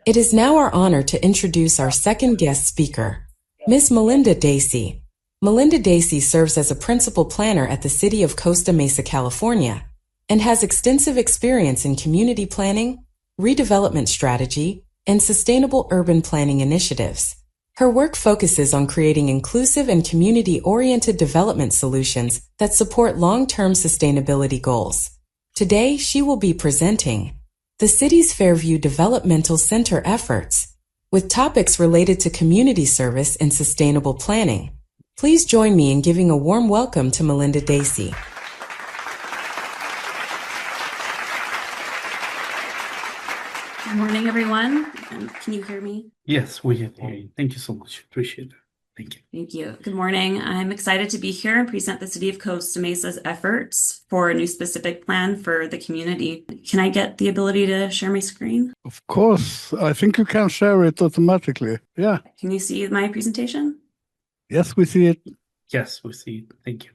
It is now our honor to introduce our second guest speaker, Ms. Melinda Dacey. Melinda Dacey serves as a principal planner at the City of Costa Mesa, California, and has extensive experience in community planning, redevelopment strategy, and sustainable urban planning initiatives. Her work focuses on creating inclusive and community-oriented development solutions that support long-term sustainability goals. Today, she will be presenting the city's Fairview Developmental Center efforts, with topics related to community service and sustainable planning. Please join me in giving a warm welcome to Melinda Dacey. Good morning, everyone. Can you hear me? Yes, we can hear you. Thank you so much. Appreciate it. Thank you. Thank you. Good morning. I'm excited to be here and present the City of Costa Mesa's efforts for a new specific plan for the community. Can I get the ability to share my screen? Of course. I think you can share it automatically. Yeah. Can you see my presentation? Yes, we see it. Yes, we see it. Thank you.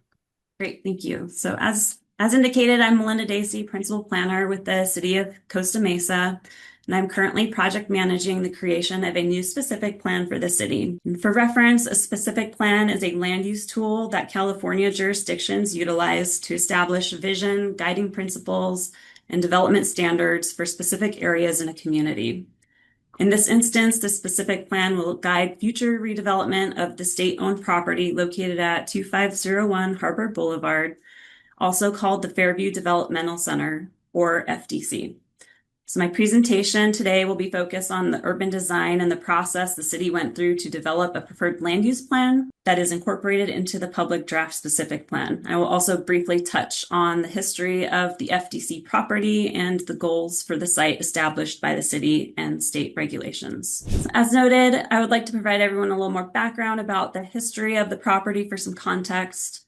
Great. Thank you. So as indicated, I'm Melinda Dacey, Principal Planner with the City of Costa Mesa, and I'm currently project managing the creation of a new specific plan for the city. And for reference, a specific plan is a land use tool that California jurisdictions utilize to establish vision, guiding principles, and development standards for specific areas in a community. In this instance, the specific plan will guide future redevelopment of the state-owned property located at 2501 Harbor Boulevard, also called the Fairview Development Center, or FDC. So my presentation today will be focused on the urban design and the process the city went through to develop a preferred land use plan that is incorporated into the public draft specific plan. I will also briefly touch on the history of the FDC property and the goals for the site established by the city and state regulations. So as noted, I would like to provide everyone a little more background about the history of the property for some context.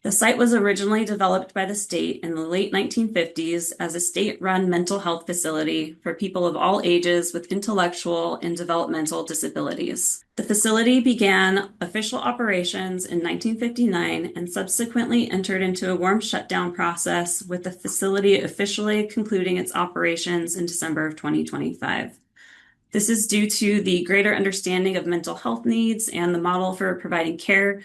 The site was originally developed by the state in the late 1950s as a state-run mental health facility for people of all ages with intellectual and developmental disabilities. The facility began official operations in 1959 and subsequently entered into a warm shutdown process, with the facility officially concluding its operations in December of 2025. This is due to the greater understanding of mental health needs, and the model for providing care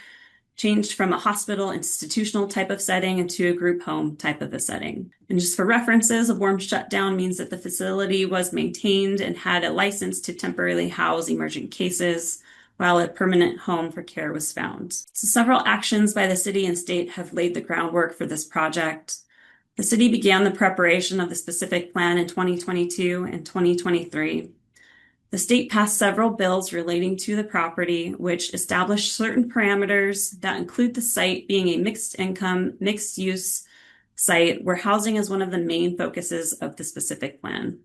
changed from a hospital institutional type of setting into a group home type of a setting. And just for references, a warm shutdown means that the facility was maintained and had a license to temporarily house emergent cases while a permanent home for care was found. So several actions by the city and state have laid the groundwork for this project. The city began the preparation of the specific plan in 2022 and 2023. The state passed several bills relating to the property, which established certain parameters that include the site being a mixed income, mixed use site where housing is one of the main focuses of the specific plan.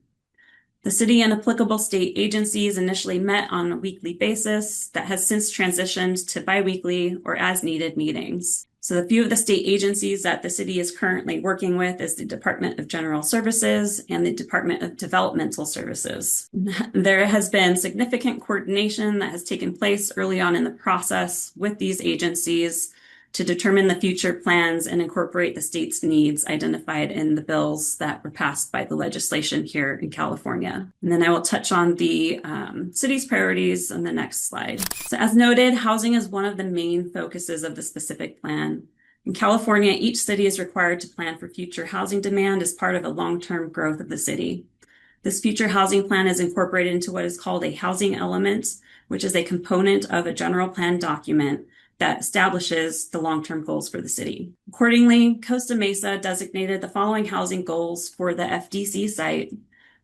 The city and applicable state agencies initially met on a weekly basis that has since transitioned to biweekly or as needed meetings. So a few of the state agencies that the city is currently working with is the Department of General Services and the Department of Developmental Services. There has been significant coordination that has taken place early on in the process with these agencies to determine the future plans and incorporate the state's needs identified in the bills that were passed by the legislation here in California. And then I will touch on the city's priorities on the next slide. So as noted, housing is one of the main focuses of the specific plan. In California, each city is required to plan for future housing demand as part of a long-term growth of the city. This future housing plan is incorporated into what is called a housing element, which is a component of a general plan document that establishes the long-term goals for the city. Accordingly, Costa Mesa designated the following housing goals for the FDC site,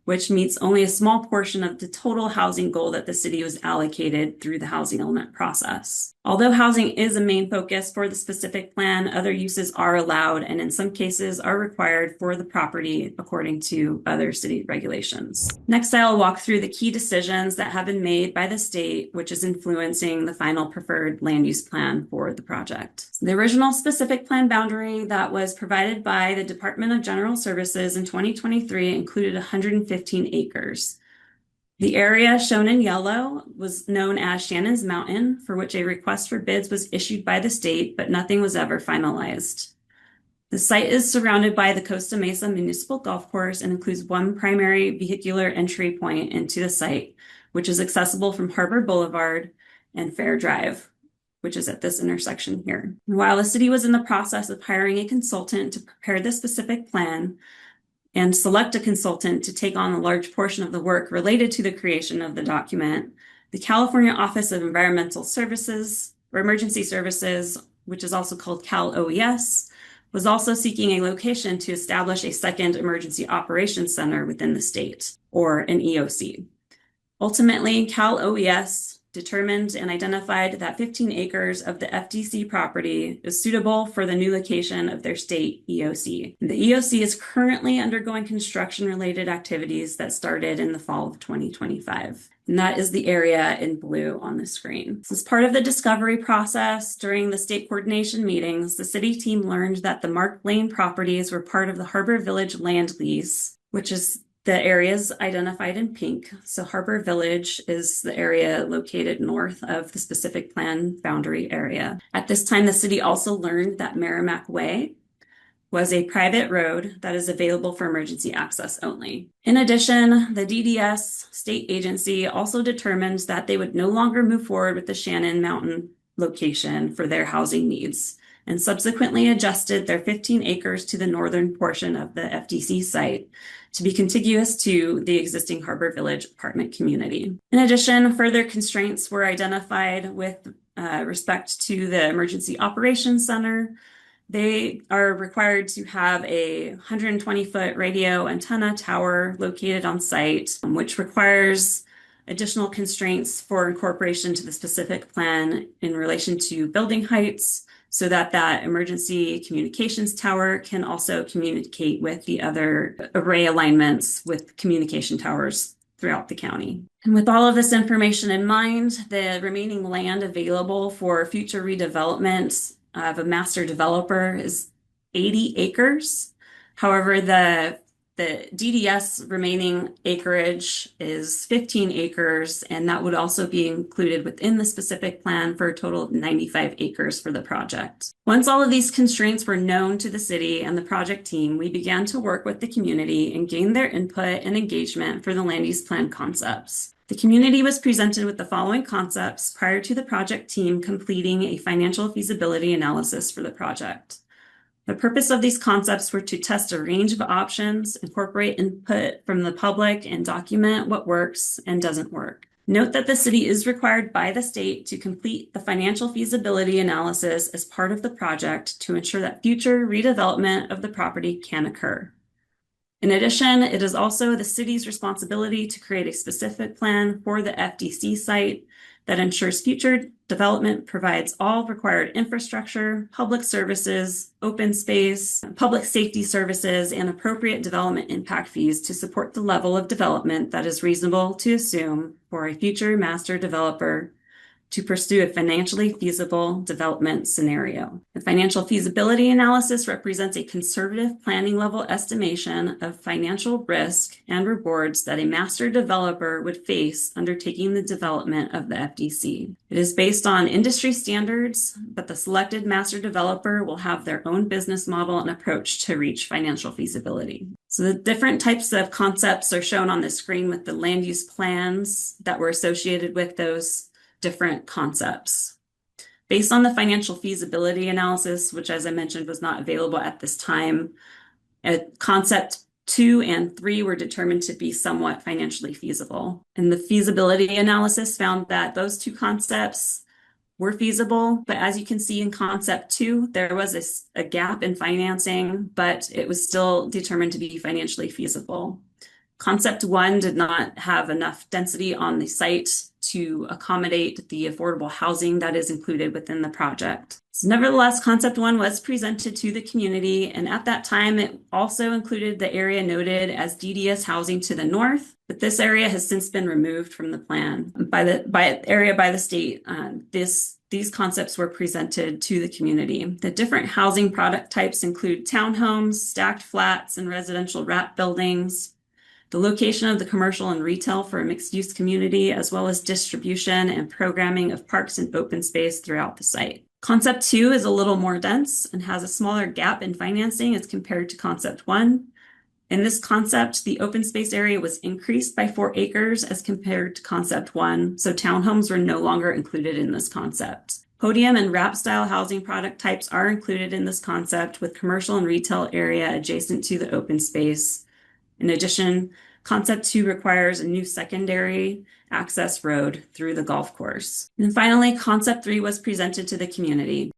which meets only a small portion of the total housing goal that the city was allocated through the housing element process. Although housing is a main focus for the specific plan, other uses are allowed and in some cases are required for the property according to other city regulations. Next, I'll walk through the key decisions that have been made by the state, which is influencing the final preferred land use plan for the project. The original specific plan boundary that was provided by the Department of General Services in 2023 included 115 acres. The area shown in yellow was known as Shannon's Mountain, for which a request for bids was issued by the state, but nothing was ever finalized. The site is surrounded by the Costa Mesa Municipal Golf Course and includes one primary vehicular entry point into the site, which is accessible from Harbor Boulevard and Fair Drive, which is at this intersection here. And while the city was in the process of hiring a consultant to prepare the specific plan and select a consultant to take on a large portion of the work related to the creation of the document, the California Office of Environmental Services or Emergency Services, which is also called Cal OES, was also seeking a location to establish a second emergency operations center within the state, or an EOC. Ultimately, Cal OES determined and identified that 15 acres of the FDC property is suitable for the new location of their state EOC. The EOC is currently undergoing construction-related activities that started in the fall of 2025. And that is the area in blue on the screen. As part of the discovery process during the state coordination meetings, the city team learned that the Mark Lane properties were part of the Harbor Village land lease, which is the areas identified in pink. So Harbor Village is the area located north of the specific plan boundary area. At this time, the city also learned that Merrimack Way was a private road that is available for emergency access only. In addition, the DDS state agency also determined that they would no longer move forward with the Shannon Mountain location for their housing needs, and subsequently adjusted their 15 acres to the northern portion of the FDC site to be contiguous to the existing Harbor Village apartment community. In addition, further constraints were identified with respect to the Emergency Operations Center. They are required to have a 120-foot radio antenna tower located on site, which requires additional constraints for incorporation to the specific plan in relation to building heights, so that that emergency communications tower can also communicate with the other array alignments with communication towers throughout the county. And with all of this information in mind, the remaining land available for future redevelopment of a master developer is 80 acres. However, the DDS remaining acreage is 15 acres, and that would also be included within the specific plan for a total of 95 acres for the project. Once all of these constraints were known to the city and the project team, we began to work with the community and gain their input and engagement for the land use plan concepts. The community was presented with the following concepts prior to the project team completing a financial feasibility analysis for the project. The purpose of these concepts were to test a range of options, incorporate input from the public, and document what works and doesn't work. Note that the city is required by the state to complete the financial feasibility analysis as part of the project to ensure that future redevelopment of the property can occur. In addition, it is also the city's responsibility to create a specific plan for the FDC site that ensures future development provides all required infrastructure, public services, open space, public safety services, and appropriate development impact fees to support the level of development that is reasonable to assume for a future master developer to pursue a financially feasible development scenario. The financial feasibility analysis represents a conservative planning level estimation of financial risk and rewards that a master developer would face undertaking the development of the FDC. It is based on industry standards, but the selected master developer will have their own business model and approach to reach financial feasibility. So the different types of concepts are shown on the screen with the land use plans that were associated with those different concepts. Based on the financial feasibility analysis, which as I mentioned was not available at this time, concept 2 and 3 were determined to be somewhat financially feasible. And the feasibility analysis found that those two concepts were feasible, but as you can see in concept 2, there was a gap in financing, but it was still determined to be financially feasible. Concept 1 did not have enough density on the site to accommodate the affordable housing that is included within the project. So nevertheless, concept 1 was presented to the community, and at that time, it also included the area noted as DDS housing to the north, but this area has since been removed from the plan by the state. These concepts were presented to the community. The different housing product types include townhomes, stacked flats, and residential wrap buildings. The location of the commercial and retail for a mixed-use community, as well as distribution and programming of parks and open space throughout the site. Concept 2 is a little more dense and has a smaller gap in financing as compared to Concept 1. In this concept, the open space area was increased by 4 acres as compared to Concept 1, so townhomes were no longer included in this concept. Podium and wrap style housing product types are included in this concept with commercial and retail area adjacent to the open space. In addition, Concept 2 requires a new secondary access road through the golf course. And finally, Concept 3 was presented to the community.